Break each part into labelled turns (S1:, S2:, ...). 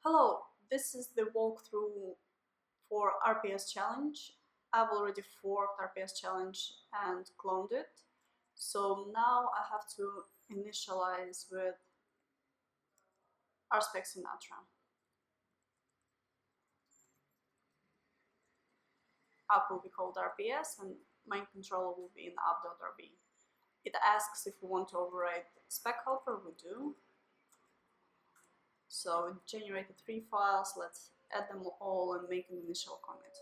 S1: Hello, this is the walkthrough for RPS challenge. I've already forked RPS challenge and cloned it. So now I have to initialize with RSpec Sinatra. App will be called RPS and main controller will be in app.rb. It asks if we want to override spec helper, we do. So it generated 3 files, let's add them all and make an initial commit.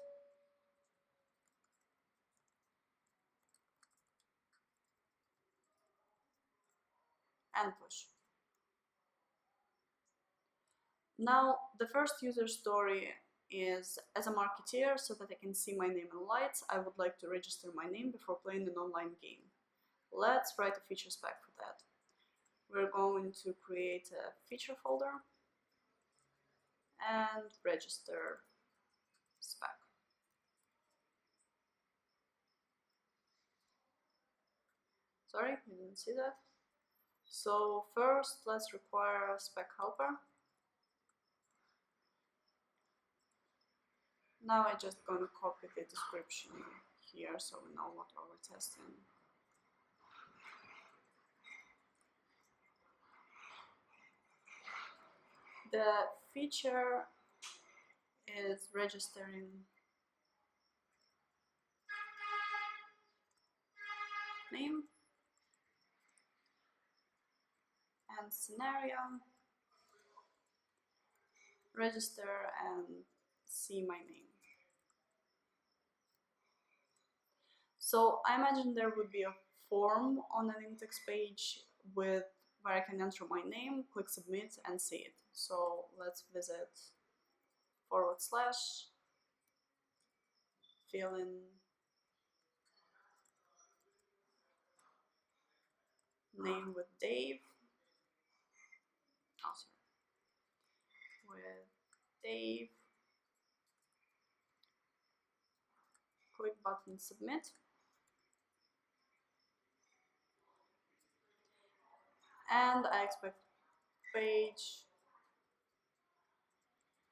S1: And push. Now, the first user story is as a marketeer, so that I can see my name in lights, I would like to register my name before playing an online game. Let's write a feature spec for that. We're going to create a feature folder and register spec. Sorry, you didn't see that. So first, let's require a spec helper. Now I'm just going to copy the description here so we know what we're testing. The feature is registering name and scenario, register and see my name. So I imagine there would be a form on an index page with where I can enter my name, click submit and see it. So let's visit / fill in name with Dave. Oh, sorry. With Dave. Click button submit. And I expect page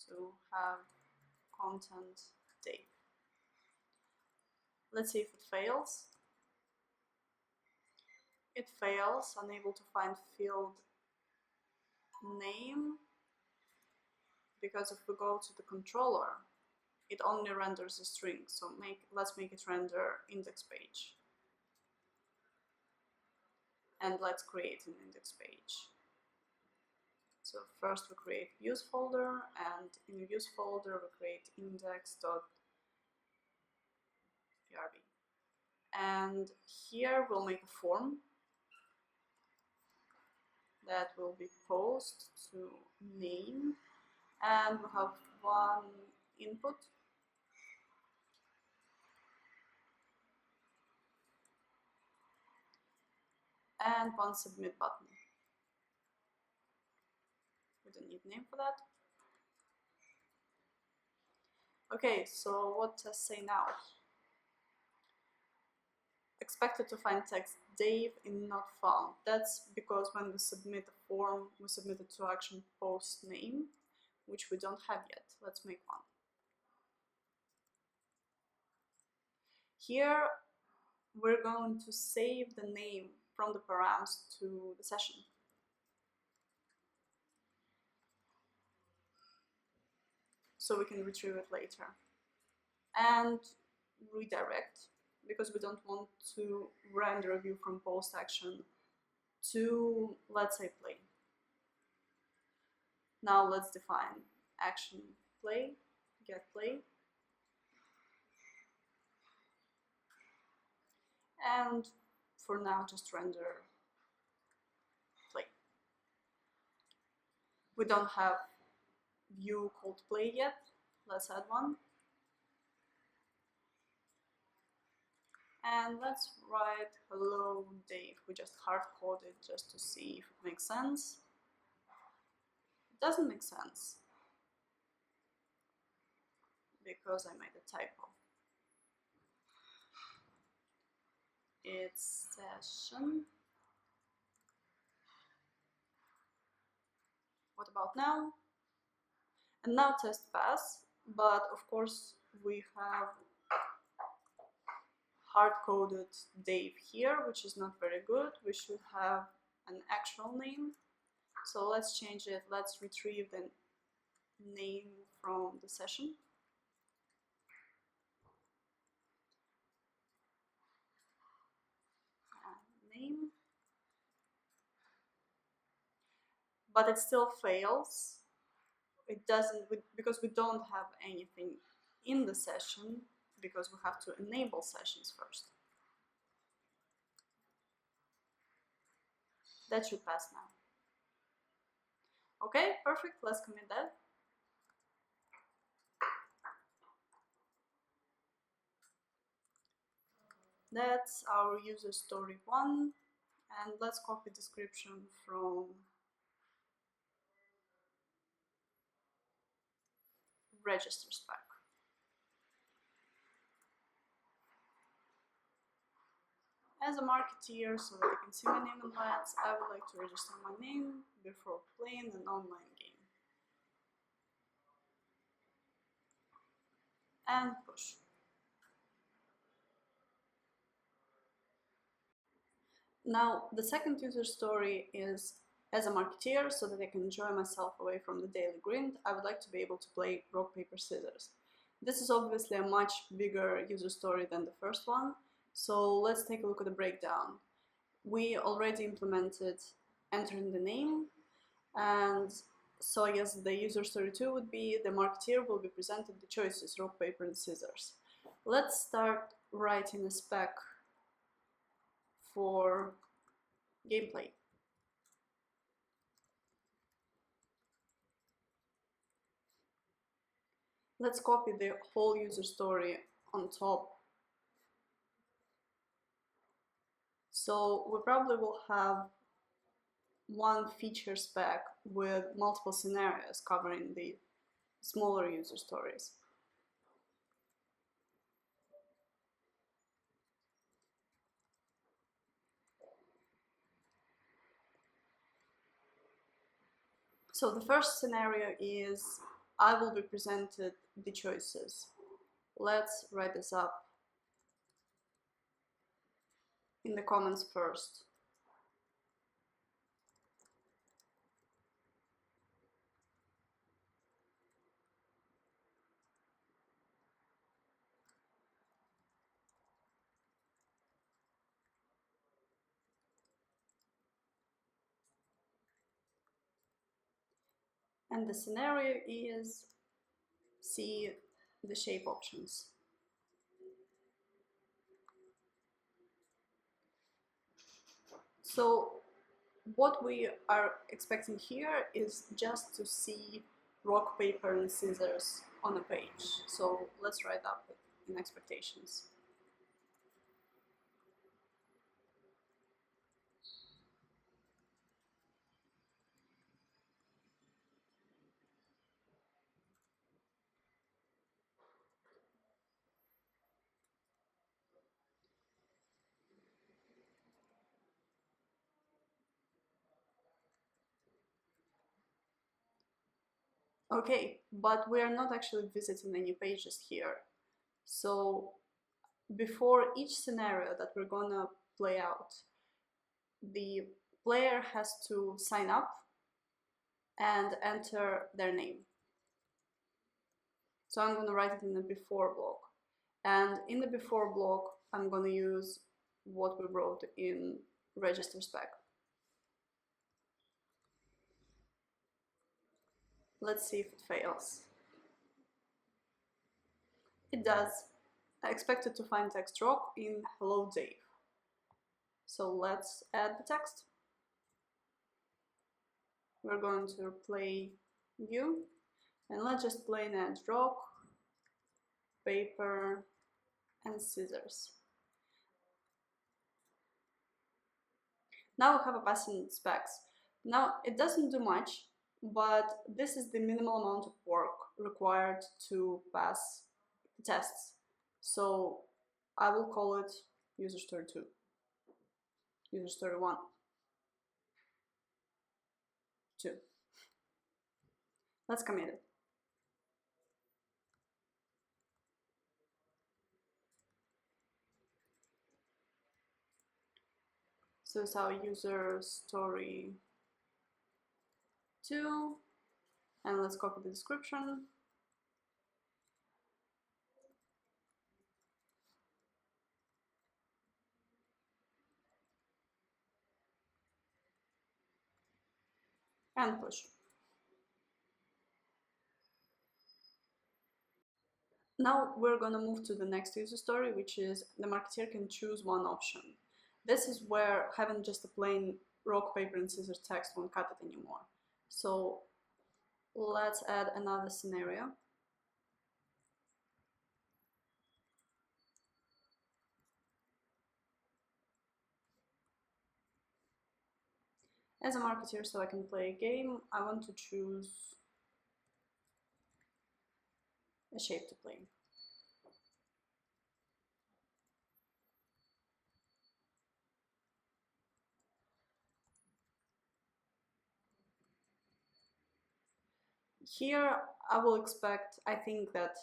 S1: to have content Dave. Let's see if it fails. It fails, unable to find field name, because if we go to the controller, it only renders a string. So let's make it render index page. And let's create an index page. So first we create views folder, and in the views folder we create index.prb. And here we'll make a form that will be post to name, and we have one input and one submit button. We don't need a name for that. Okay, so what tests say now? Expected to find text Dave in not found. That's because when we submit a form, we submit it to action post name, which we don't have yet. Let's make one. Here we're going to save the name from the params to the session. So we can retrieve it later. And redirect, because we don't want to render a view from post action to, let's say, play. Now let's define action play, get play. And for now, just render play. We don't have view called play yet. Let's add one. And let's write hello Dave. We just hard-coded it just to see if it makes sense. It doesn't make sense because I made a typo. It's session. What about now? And now test pass, but of course we have hard-coded Dave here, which is not very good. We should have an actual name. So let's change it. Let's retrieve the name from the session. Name. But it still fails. It doesn't, because we don't have anything in the session, because we have to enable sessions first. That should pass now. Okay, perfect. Let's commit that. That's our user story 1, and let's copy description from register spec. As a marketeer, so that I can see my name and lights, I would like to register my name before playing an online game. And push. Now, the second user story is as a marketeer, so that I can enjoy myself away from the daily grind, I would like to be able to play rock, paper, scissors. This is obviously a much bigger user story than the first one, so let's take a look at the breakdown. We already implemented entering the name, and so I guess the user story 2 would be the marketeer will be presented the choices rock, paper, and scissors. Let's start writing a spec for gameplay. Let's copy the whole user story on top. So we probably will have one feature spec with multiple scenarios covering the smaller user stories. So the first scenario is I will be presented the choices. Let's write this up in the comments first. And the scenario is see the shape options. So what we are expecting here is just to see rock, paper, and scissors on a page. So let's write up in expectations. Okay, but we are not actually visiting any pages here. So before each scenario that we're gonna play out, the player has to sign up and enter their name. So I'm gonna write it in the before block. And in the before block, I'm gonna use what we wrote in register spec. Let's see if it fails. It does. I expected to find text rock in hello Dave. So let's add the text. We're going to play view, and let's just plain add rock, paper, and scissors. Now we have a passing specs. Now it doesn't do much, but this is the minimal amount of work required to pass the tests. So I will call it user story 2, user story 1, 2. Let's commit it. So it's our user story 2, and let's copy the description. And push. Now we're going to move to the next user story, which is the marketer can choose one option. This is where having just a plain rock, paper, and scissors text won't cut it anymore. So let's add another scenario. As a marketer, so I can play a game, I want to choose a shape to play. Here I think that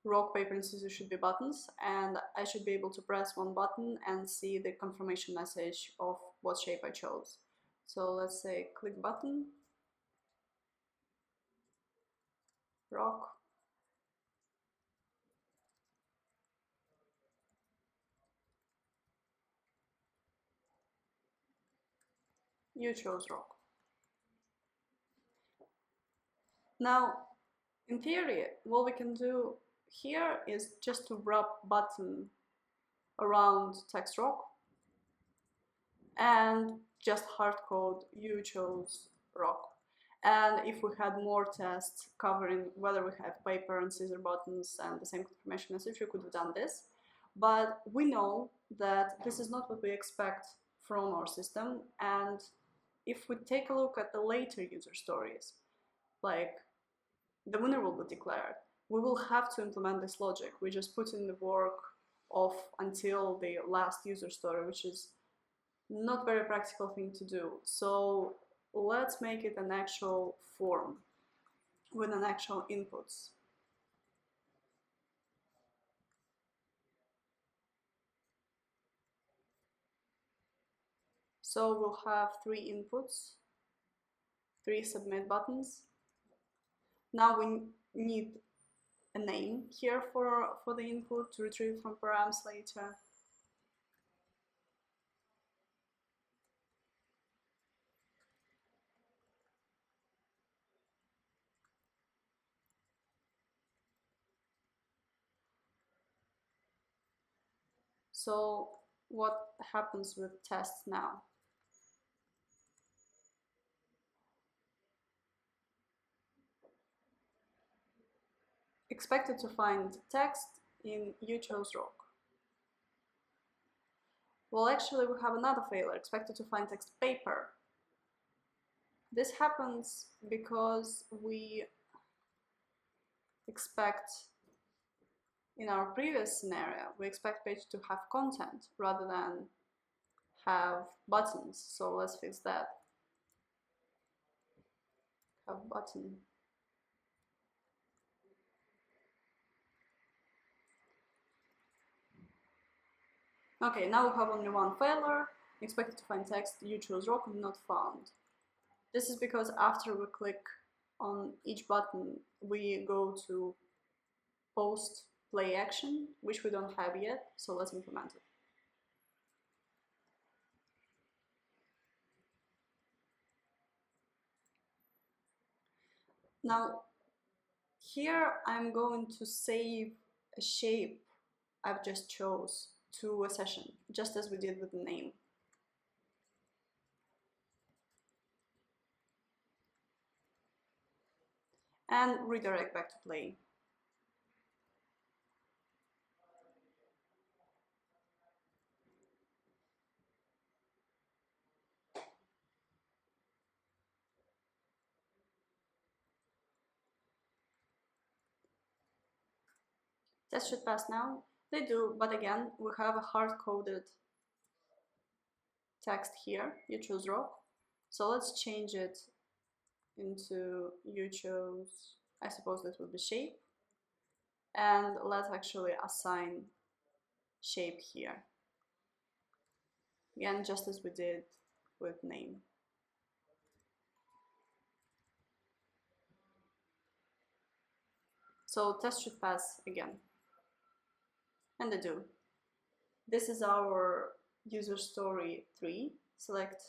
S1: rock, paper, and scissors should be buttons, and I should be able to press one button and see the confirmation message of what shape I chose. So let's say click button, rock, you chose rock. Now, in theory, what we can do here is just to wrap button around text rock and just hard code you chose rock. And if we had more tests covering whether we have paper and scissor buttons and the same confirmation message, we could have done this. But we know that this is not what we expect from our system. And if we take a look at the later user stories, like the winner will be declared, we will have to implement this logic. We just put in the work of until the last user story, which is not very practical thing to do. So let's make it an actual form with an actual inputs. So we'll have 3 inputs, 3 submit buttons. Now we need a name here for the input to retrieve from params later. So what happens with tests now? Expected to find text in you chose rock. Well, actually we have another failure, expected to find text paper. This happens because we expect, in our previous scenario, we expect page to have content rather than have buttons. So let's fix that. Have button. Okay, now we have only one failure. Expected to find text, you chose rock, not found. This is because after we click on each button, we go to post play action, which we don't have yet, so let's implement it. Now, here I'm going to save a shape I've just chose to a session, just as we did with the name. And redirect back to play. Tests should pass now. They do, but again, we have a hard-coded text here, you chose rock. So let's change it into you chose, I suppose that will be shape. And let's actually assign shape here. Again, just as we did with name. So test should pass again. And they do. This is our user story 3. Select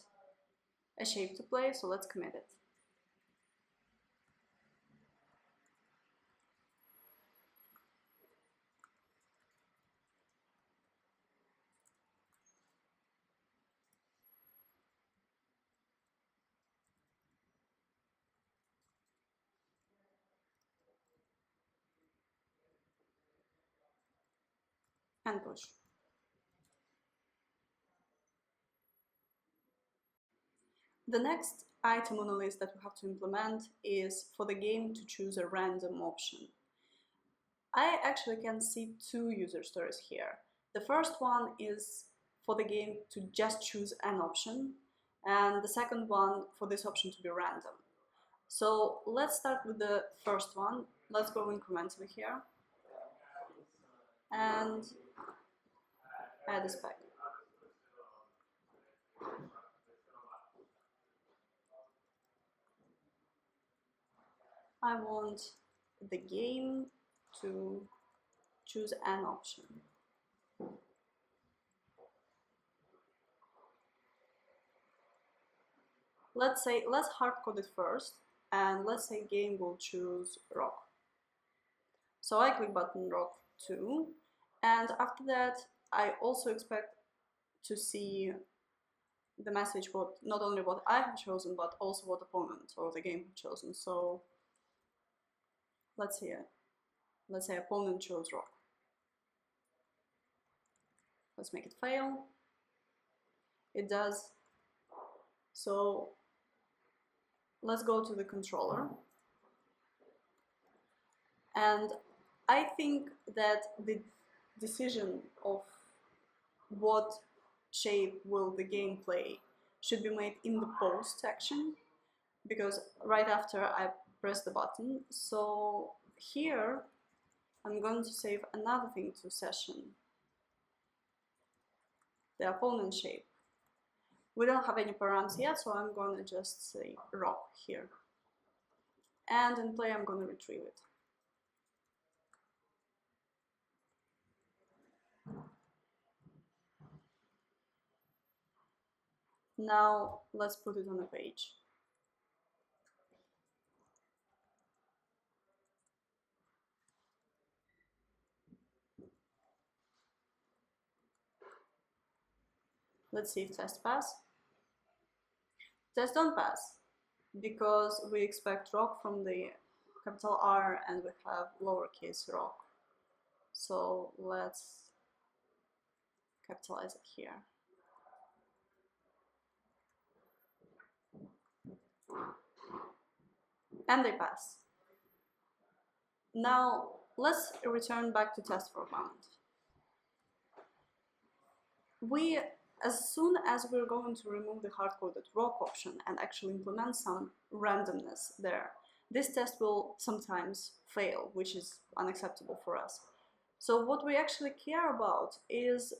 S1: a shape to play, so let's commit it. And push. The next item on the list that we have to implement is for the game to choose a random option. I actually can see 2 user stories here. The first one is for the game to just choose an option, and the second one for this option to be random. So let's start with the first one. Let's go incrementally here and add a spec. I want the game to choose an option. Let's hard code it first, and let's say game will choose rock. So I click button rock 2, and after that I also expect to see the message not only what I have chosen, but also what opponent or the game have chosen. So let's say opponent chose rock. Let's make it fail. It does. So let's go to the controller. And I think that the decision of what shape will the game play should be made in the post action, because right after I press the button. So here I'm going to save another thing to session, the opponent shape. We don't have any params yet, so I'm going to just say rock here. And in play I'm going to retrieve it. Now let's put it on a page. Let's see if test pass. Test don't pass, because we expect rock from the capital R and we have lowercase rock. So let's capitalize it here. And they pass. Now let's return back to test for a moment. As soon as we're going to remove the hard-coded rock option and actually implement some randomness there, this test will sometimes fail, which is unacceptable for us. So what we actually care about is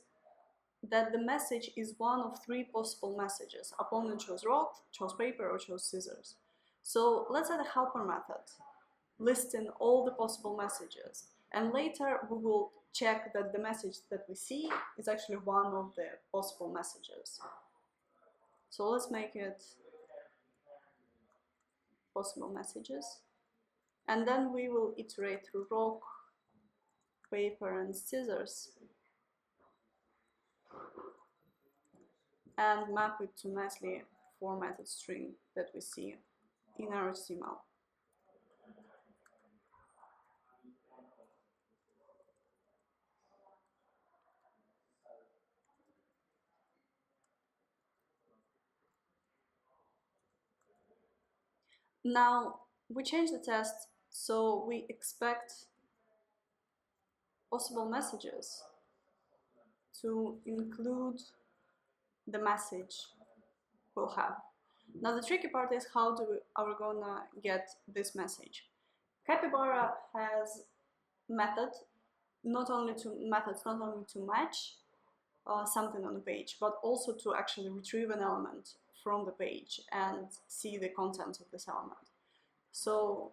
S1: that the message is one of 3 possible messages. Opponent chose rock, chose paper, or chose scissors. So let's add a helper method listing all the possible messages, and later we will check that the message that we see is actually one of the possible messages. So let's make it possible messages, and then we will iterate through rock, paper, and scissors and map it to nicely formatted string that we see in our HTML. Now we change the test, so we expect possible messages to include the message we'll have. Now the tricky part is how are we gonna get this message. Capybara has methods not only to match something on the page, but also to actually retrieve an element from the page and see the contents of this element. So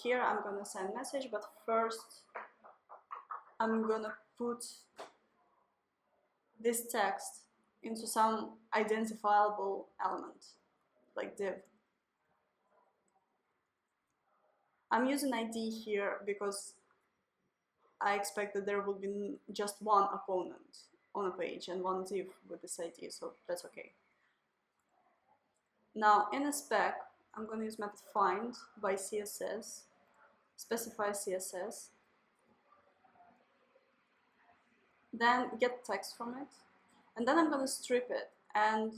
S1: here I'm gonna send message, but first I'm gonna put this text into some identifiable element, like div. I'm using ID here because I expect that there will be just one opponent on a page and one div with this ID, so that's okay. Now in a spec, I'm going to use method find by CSS, specify CSS, then get text from it, and then I'm going to strip it. And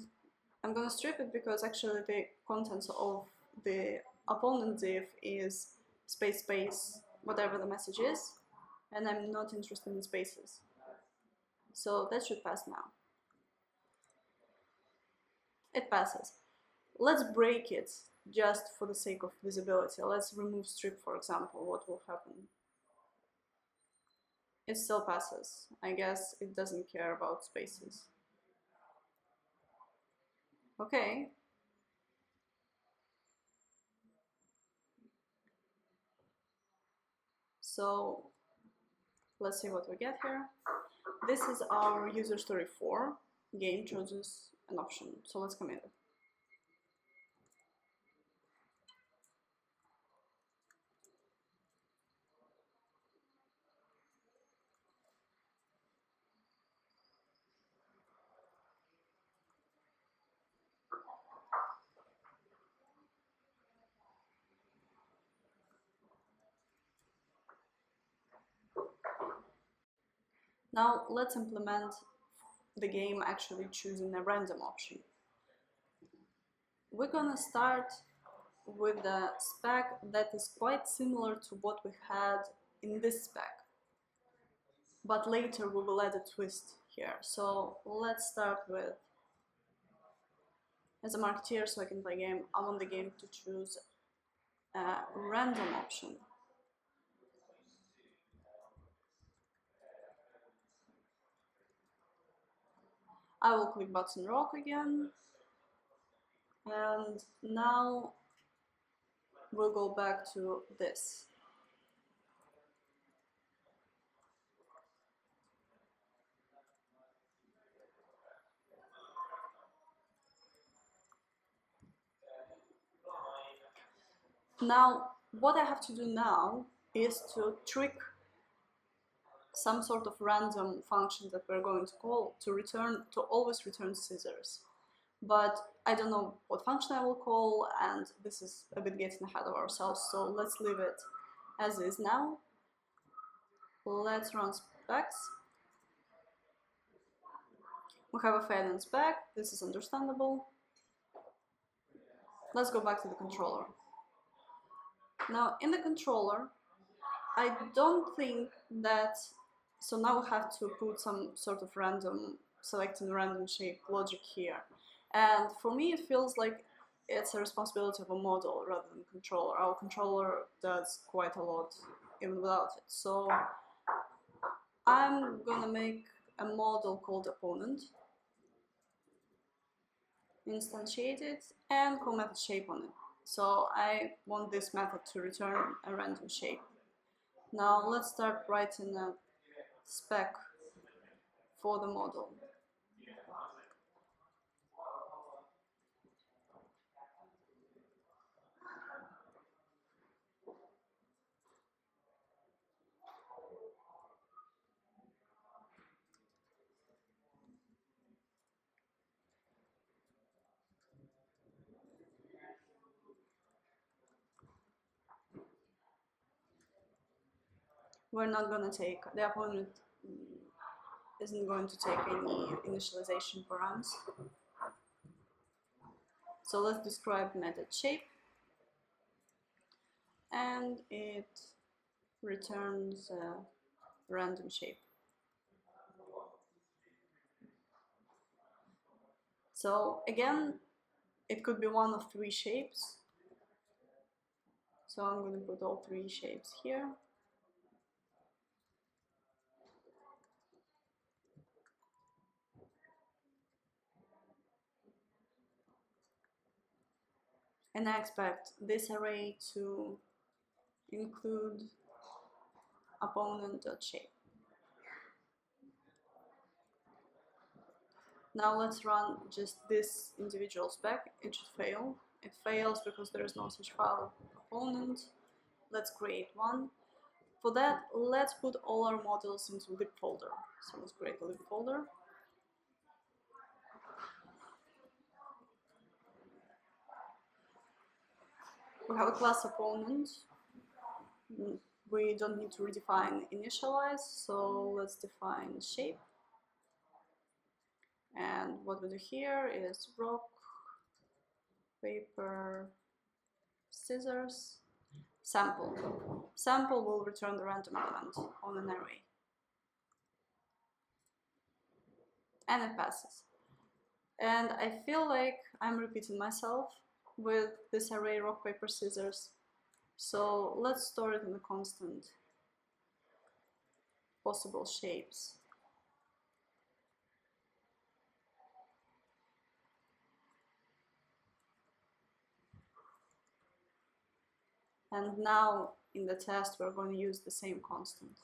S1: I'm going to strip it because actually the contents of the opponent div is space space whatever the message is, and I'm not interested in spaces. So that should pass now. It passes. Let's break it just for the sake of visibility. Let's remove strip, for example. What will happen? It still passes. I guess it doesn't care about spaces. Okay. So let's see what we get here. This is our user story 4. Game chooses an option. So let's commit it. Now let's implement the game actually choosing a random option. We're gonna start with a spec that is quite similar to what we had in this spec, but later we will add a twist here. So let's start with, as a marketeer, so I can play game, I want the game to choose a random option. I will click button rock again, and now we'll go back to this. Now, what I have to do now is to trick some sort of random function that we're going to call to always return scissors. But I don't know what function I will call, and this is a bit getting ahead of ourselves, so let's leave it as is now. Let's run specs. We have a fail in spec, this is understandable. Let's go back to the controller. Now in the controller, I don't think that, so now we have to put some sort of selecting random shape logic here. And for me it feels like it's a responsibility of a model rather than controller. Our controller does quite a lot even without it. So I'm gonna make a model called opponent, instantiate it, and call method shape on it. So I want this method to return a random shape. Now let's start writing a spec for the model. We're not going to take, the opponent isn't going to take any initialization params. So let's describe method shape, and it returns a random shape. So again, it could be one of 3 shapes. So I'm going to put all 3 shapes here. And I expect this array to include opponent.shape. Now let's run just this individual spec. It should fail. It fails because there is no such file opponent. Let's create one. For that, let's put all our models into lib folder. So let's create a lib folder. We have a class opponent. We don't need to redefine initialize, so let's define shape. And what we do here is rock, paper, scissors, sample. Sample will return the random element on an array. And it passes. And I feel like I'm repeating myself with this array rock, paper, scissors. So let's store it in a constant. Possible shapes. And now in the test we're going to use the same constant.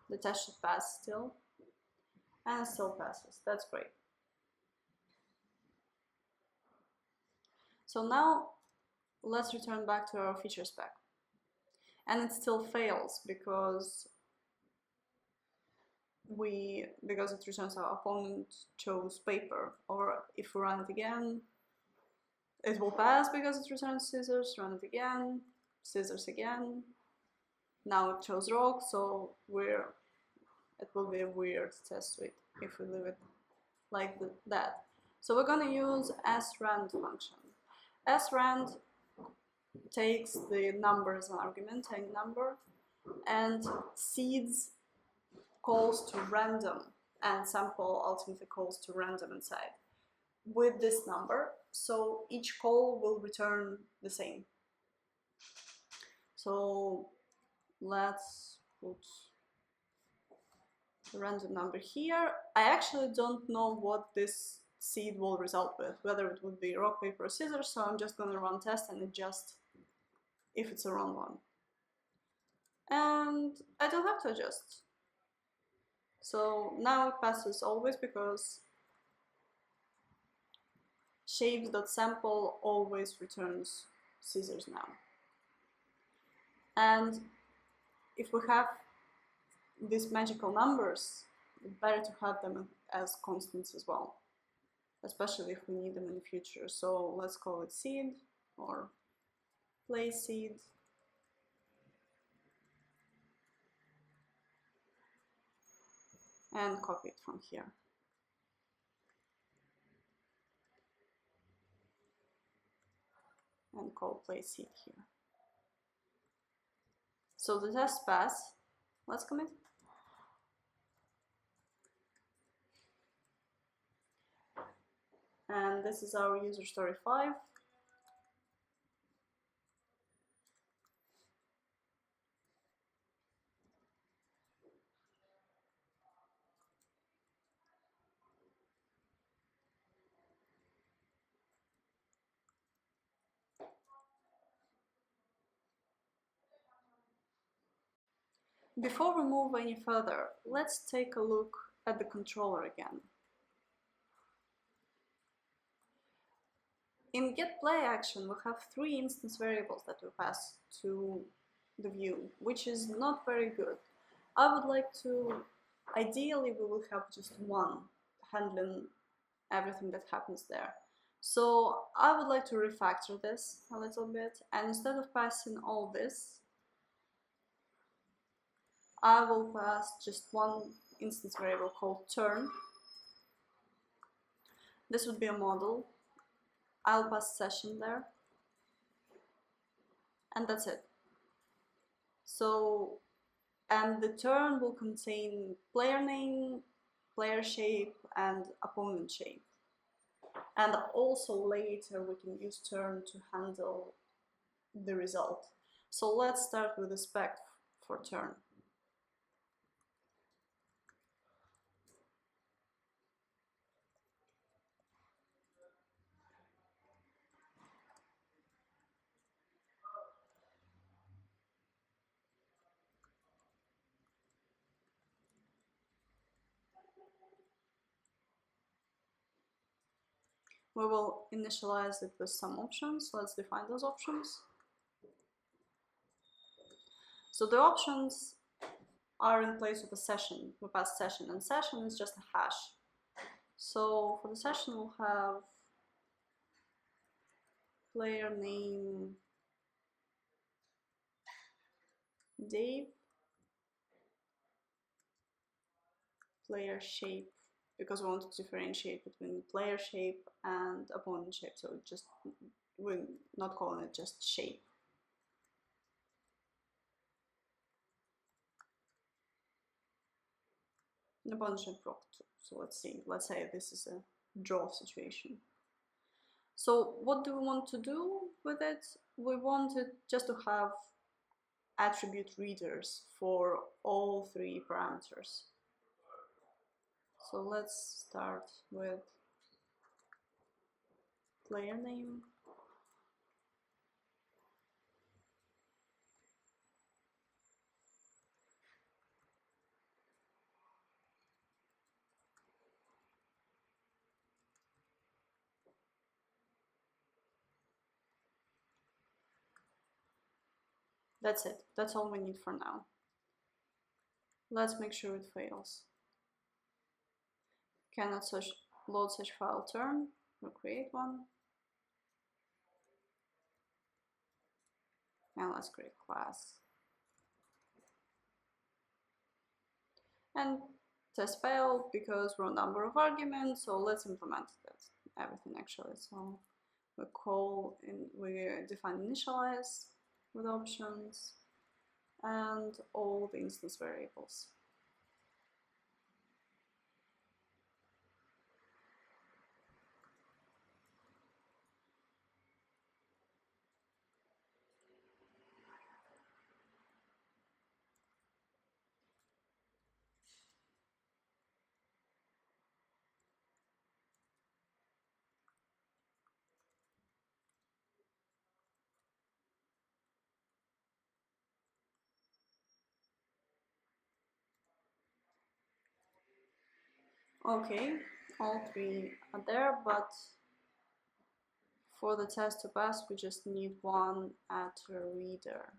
S1: The test should pass still. And it still passes. That's great. So now let's return back to our feature spec. And it still fails because it returns our opponent chose paper. Or if we run it again, it will pass because it returns scissors. Run it again, scissors again. Now it chose rock, so it will be a weird test suite if we leave it like that. So we're going to use srand function. Srand takes the number as an argument, any number, and seeds calls to random, and sample ultimately calls to random inside with this number, so each call will return the same. So let's put the random number here. I actually don't know what this seed will result with, whether it would be rock, paper, or scissors, so I'm just going to run test and adjust if it's a wrong one. And I don't have to adjust. So now it passes always because shapes.sample always returns scissors now. And if we have these magical numbers, it's better to have them as constants as well, especially if we need them in the future. So let's call it seed or place seed. And copy it from here. And call place seed here. So the test pass. Let's commit. And this is our user story 5. Before we move any further, let's take a look at the controller again. In getPlayAction, we have 3 instance variables that we pass to the view, which is not very good. I would like to, ideally we will have just one handling everything that happens there. So I would like to refactor this a little bit, and instead of passing all this, I will pass just one instance variable called turn. This would be a model. I'll pass session there. And that's it. So, and the turn will contain player name, player shape, and opponent shape. And also later we can use turn to handle the result. So let's start with the spec for turn. we will initialize it with some options. Let's define those options. So the options are in place of a session. We pass session, and session is just a hash. So for the session, we'll have player name Dave, player shape, because we want to differentiate between player shape and opponent shape. So just we're not calling it just shape. And opponent shape rock too. So let's see. Let's say this is a draw situation. So what do we want to do with it? We wanted just to have attribute readers for all three parameters. So let's start with player name. That's it. That's all we need for now. Let's make sure it fails. Cannot load such file term. We'll create one. And let's create class. And test failed because wrong number of arguments. So let's implement that everything actually. So we define initialize with options and all the instance variables. Okay, all three are there, but for the test to pass, we just need one reader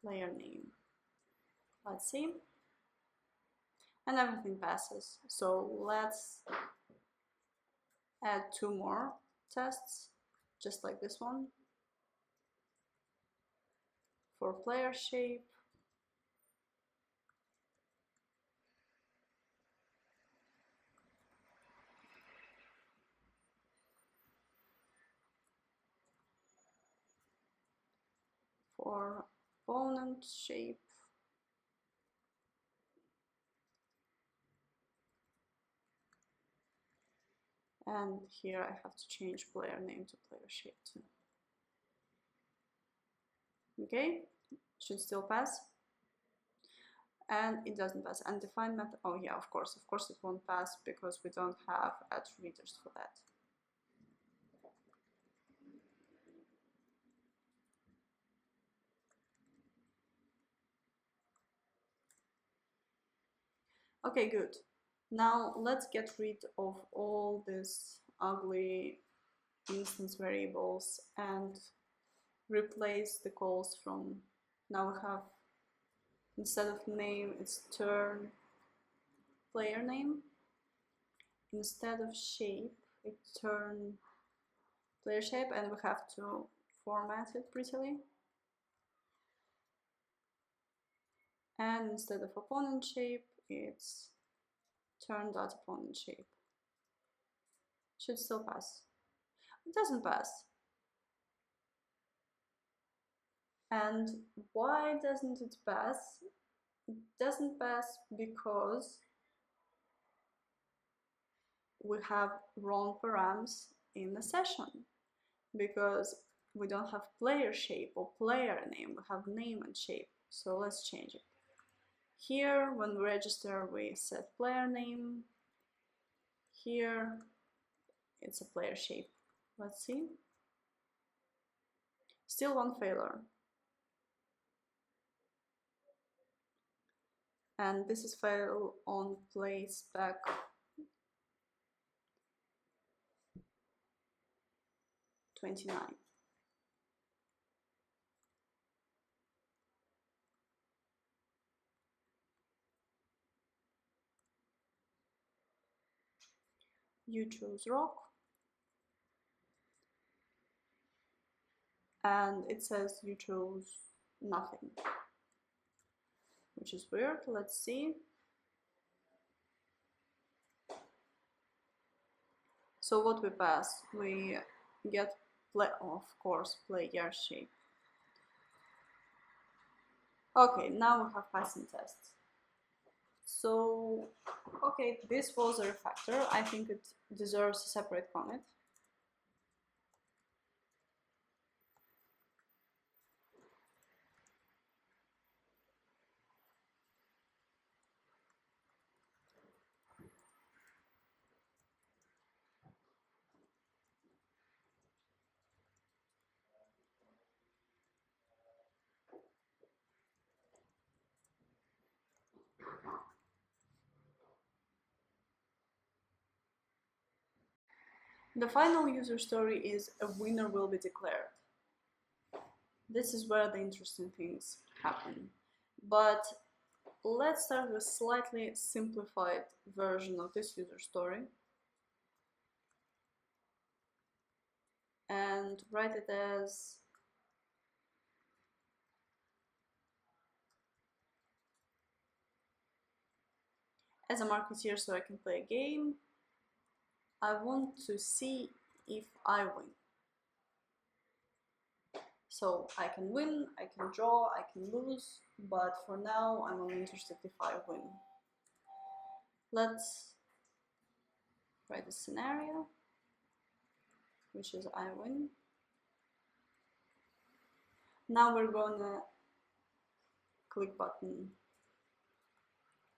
S1: player name. Let's see. And everything passes. So let's add two more tests, just like this one. For player shape, for opponent shape, and here I have to change player name to player shape too. Okay, should still pass. And it doesn't pass. Undefined method, oh yeah, of course it won't pass because we don't have readers for that. Okay, good. Now let's get rid of all these ugly instance variables and replace the calls from, now we have, instead of name, it's turn player name. Instead of shape, it's turn player shape, and we have to format it prettily. And instead of opponent shape, it's turn.opponent shape. Should still pass. It doesn't pass. And why doesn't it pass? It doesn't pass because we have wrong params in the session, because we don't have player shape or player name, we have name and shape. So let's change it. Here, when we register, we set player name. Here, it's a player shape. Let's see. Still one failure. And this is fail on play spec 29. You chose rock, and it says you chose nothing, which is weird. Let's see. So what we pass, we get play, of course, player shape. Okay, now we have passing tests. So, okay, this was a refactor. I think it deserves a separate comment. The final user story is a winner will be declared. This is where the interesting things happen. But let's start with a slightly simplified version of this user story and write it as a marketeer, so I can play a game, I want to see if I win. So I can win, I can draw, I can lose, but for now I'm only interested if I win. Let's write a scenario, which is I win. Now we're gonna click button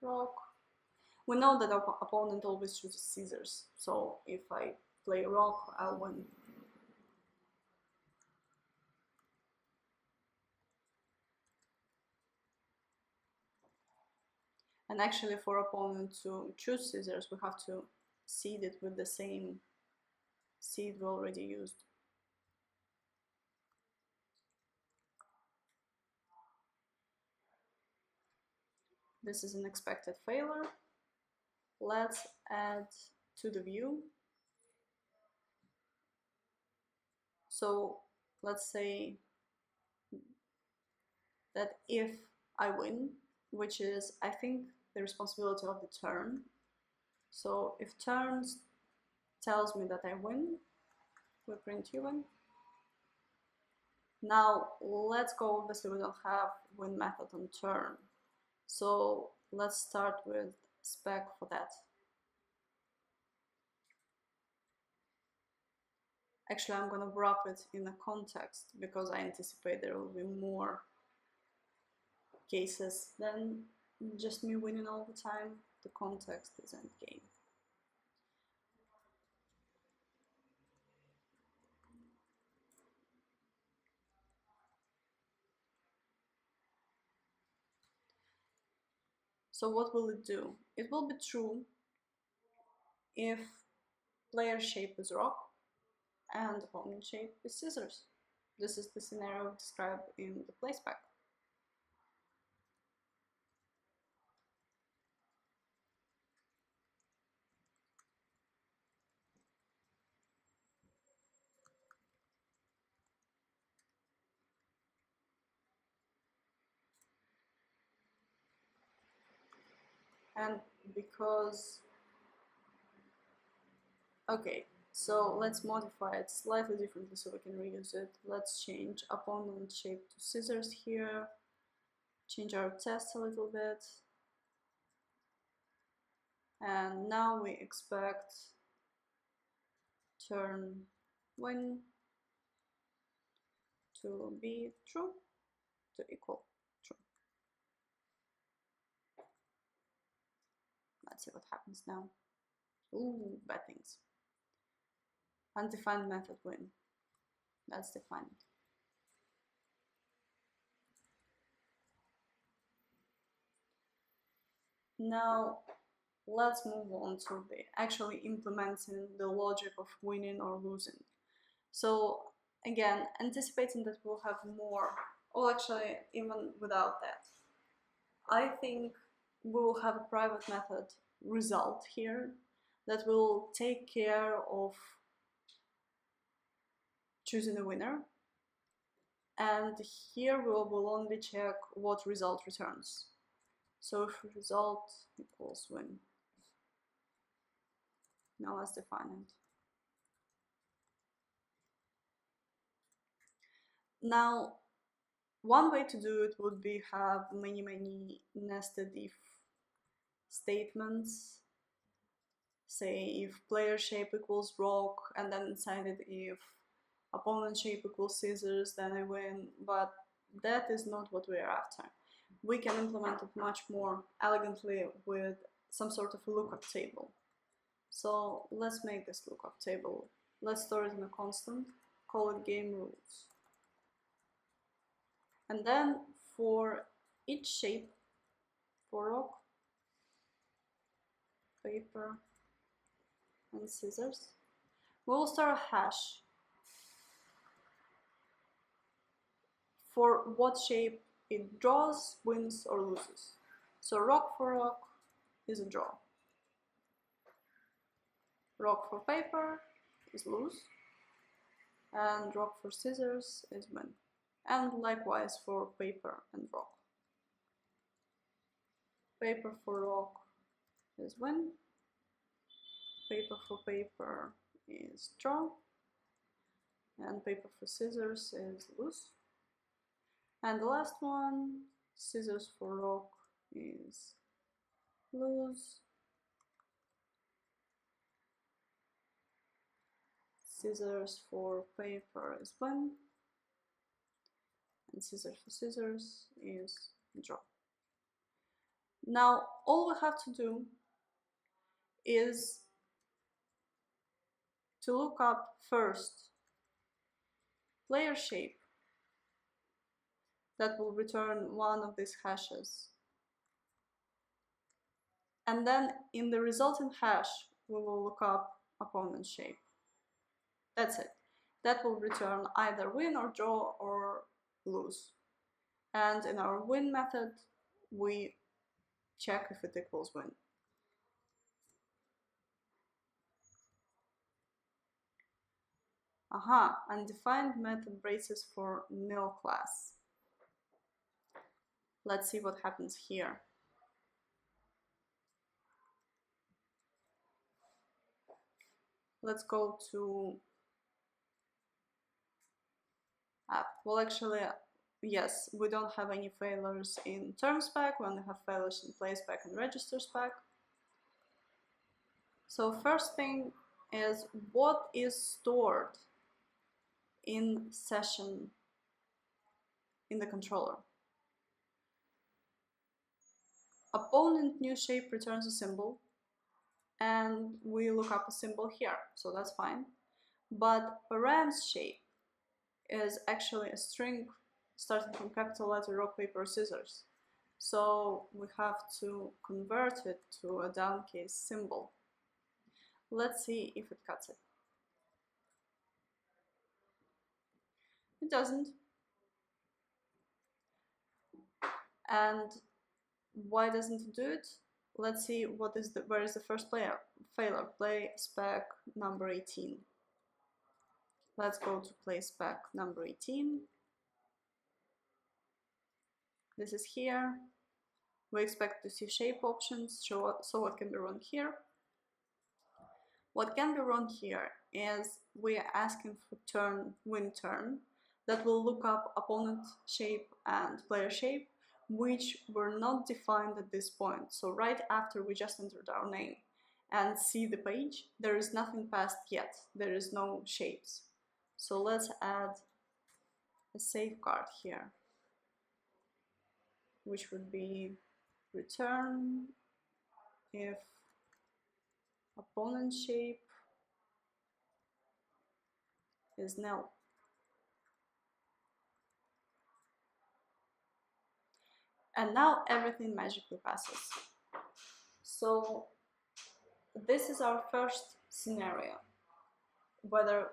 S1: rock. We know that our opponent always chooses scissors, so if I play rock, I'll win. And actually for opponent to choose scissors, we have to seed it with the same seed we already used. This is an expected failure. Let's add to the view. So let's say that if I win, which is, I think, the responsibility of the turn. So if turns tells me that I win, we print you win. Now let's go, obviously we don't have win method on turn. So let's start with spec for that. Actually, I'm gonna wrap it in a context because I anticipate there will be more cases than just me winning all the time. The context is endgame. So what will it do? It will be true if player shape is rock and opponent shape is scissors. This is the scenario described in the play spec. And because, okay, so let's modify it slightly differently so we can reuse it. Let's change opponent shape to scissors here, change our test a little bit, and now we expect turn win to be true, to equal true. Let's see what happens now. Ooh, bad things. Undefined method win. That's defined. Now let's move on to the actually implementing the logic of winning or losing. So Again, anticipating that we'll have more, or actually even without that, I think we will have a private method result here that will take care of choosing a winner. And here we will only check what result returns. So if result equals win. Now let's define it. Now, one way to do it would be have many nested if statements. Say if player shape equals rock, and then inside it if opponent shape equals scissors, then I win. But that is not what we are after. We can implement it much more elegantly with some sort of a lookup table. So let's make this lookup table. Let's store it in a constant, call it game rules. And then for each shape, for rock, paper, and scissors, we will start a hash for what shape it draws, wins, or loses. So rock for rock is a draw. Rock for paper is lose. And rock for scissors is win. And likewise for paper and rock. Paper for rock is win. Paper for paper is draw. And paper for scissors is lose. And the last one, scissors for rock is lose. Scissors for paper is win. And scissors for scissors is draw. Now, all we have to do is to look up first player shape that will return one of these hashes. And then in the resulting hash, we will look up opponent shape. That's it. That will return either win or draw or lose. And in our win method, we check if it equals win. Aha, undefined method braces for nil class. Let's see what happens here. Let's go to app. Well, actually, yes, we don't have any failures in term spec. We only have failures in play spec and register spec. So first thing is what is stored in session in the controller. Opponent new shape returns a symbol, and we look up a symbol here, so that's fine. But params shape is actually a string starting from capital letter rock, paper, scissors. So we have to convert it to a downcase symbol. Let's see if it cuts it. It doesn't. And why doesn't it do it? Let's see where is the first failure. Play spec number 18. Let's go to play spec number 18. This is here. We expect to see shape options, so what can be wrong here? What can be wrong here is we are asking for win turn that will look up opponent shape and player shape, which were not defined at this point. So right after we just entered our name and see the page, there is nothing passed yet. There is no shapes. So let's add a safeguard here, which would be return if opponent shape is nil. And now everything magically passes. So this is our first scenario, whether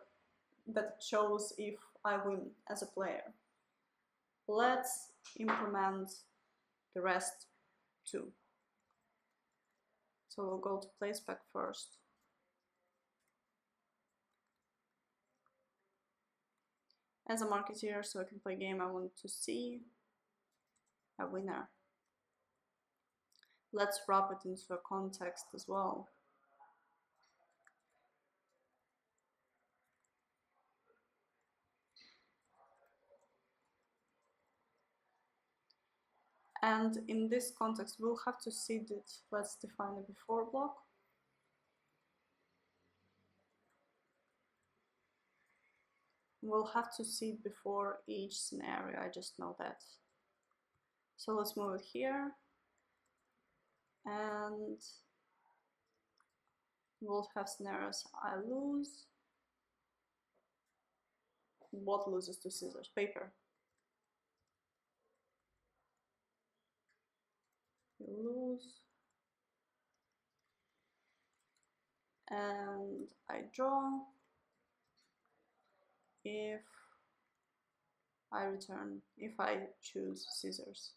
S1: that shows if I win as a player. Let's implement the rest too. So we'll go to play spec first. As a marketeer, so I can play game, I want to see a winner. Let's wrap it into a context as well. And in this context, we'll have to seed it. Let's define a before block. We'll have to seed before each scenario, I just know that. So let's move it here. And we'll have scenarios I lose. What loses to scissors? Paper. You lose. And I draw if I return, if I choose scissors.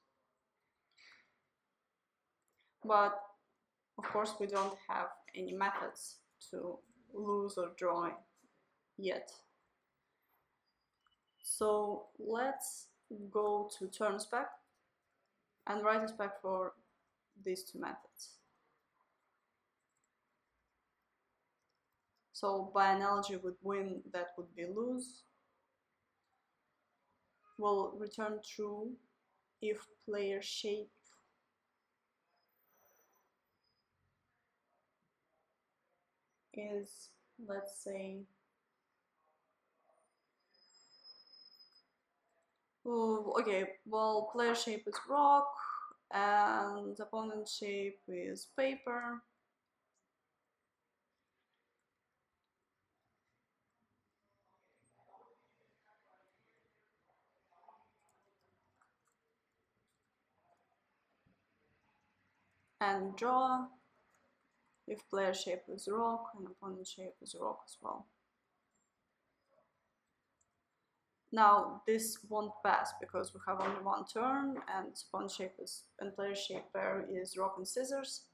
S1: But of course we don't have any methods to lose or draw yet. So let's go to turn spec and write a spec for these two methods. So by analogy with win, that would be lose. We'll return true if player shape is, let's say, okay, well, player shape is rock and opponent shape is paper. And draw if player shape is rock and opponent shape is rock as well. Now this won't pass because we have only one turn and opponent shape is and player shape pair is rock and scissors.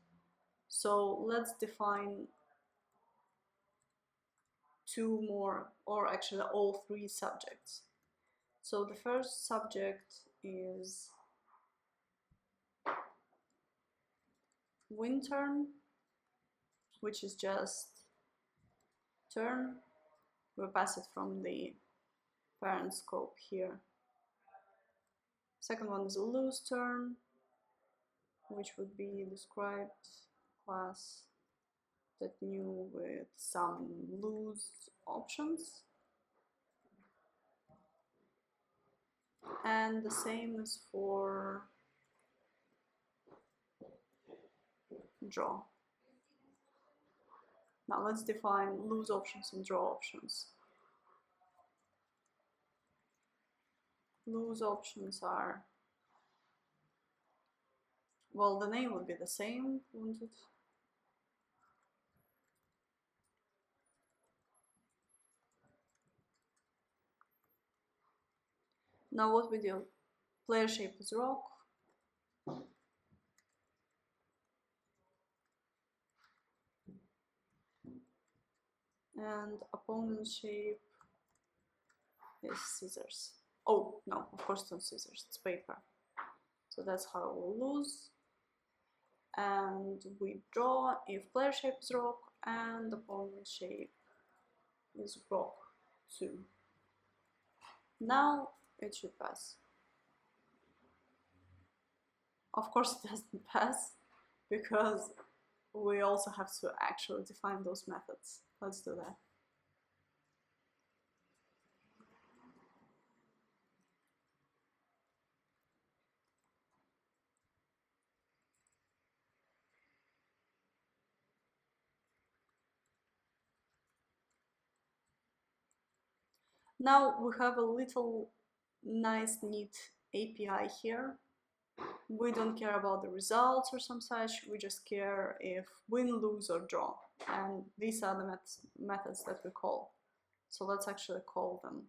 S1: So let's define two more, or actually all three subjects. So the first subject is win turn, which is just turn. We pass it from the parent scope here. Second one is a lose turn, which would be described class that new with some lose options. And the same is for draw. Now let's define lose options and draw options. Lose options are, well, the name would be the same, wouldn't it? Now what we do, player shape is rock, and opponent shape is scissors. Oh, no, of course it's not scissors, it's paper. So that's how we'll lose. And we draw if player shape is rock and opponent shape is rock too. Now it should pass. Of course it doesn't pass because we also have to actually define those methods. Let's do that. Now we have a little nice neat API here. We don't care about the results or some such, we just care if win, lose or draw. And these are the methods that we call. So let's actually call them.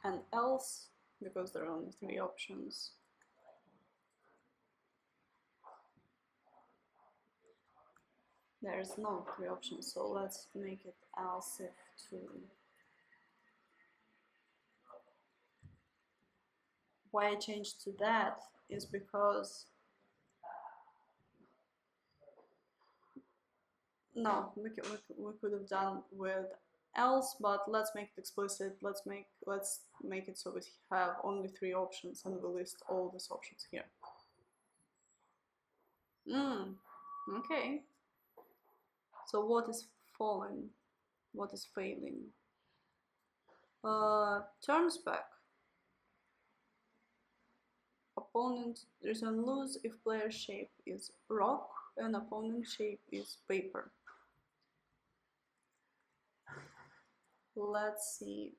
S1: and else, because there are only 3 options. There's no 3 options, so let's make it else if 2. Why I changed to that is because no, we could have done with else, but let's make it explicit. Let's make it so we have only 3 options and we list all these options here. Okay. So what is falling? What is failing? Turns back. Opponent return lose if player shape is rock and opponent shape is paper. Let's see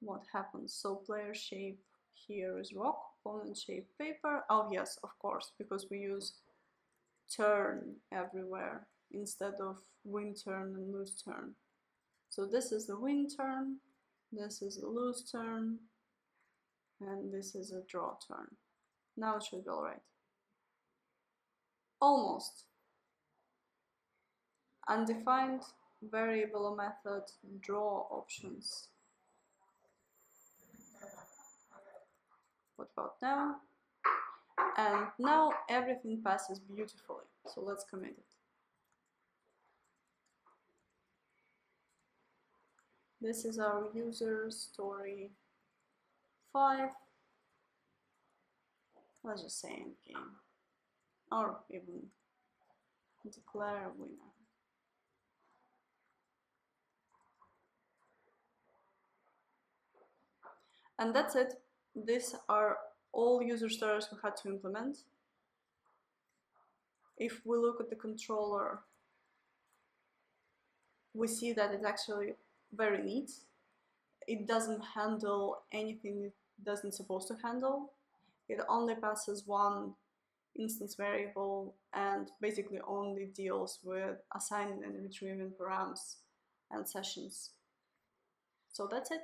S1: what happens. So player shape here is rock, opponent shape paper. Oh yes, of course, because we use turn everywhere instead of win turn and lose turn. So this is the win turn, this is the lose turn, and this is a draw turn. Now it should be alright. Almost. Undefined variable method draw options. What about now? And now everything passes beautifully. So let's commit it. This is our user story 5. Let's just say end game. Or even declare a winner. And that's it. These are all user stories we had to implement. If we look at the controller, we see that it's actually very neat. It doesn't handle anything it doesn't supposed to handle. It only passes one instance variable and basically only deals with assigning and retrieving params and sessions. So that's it.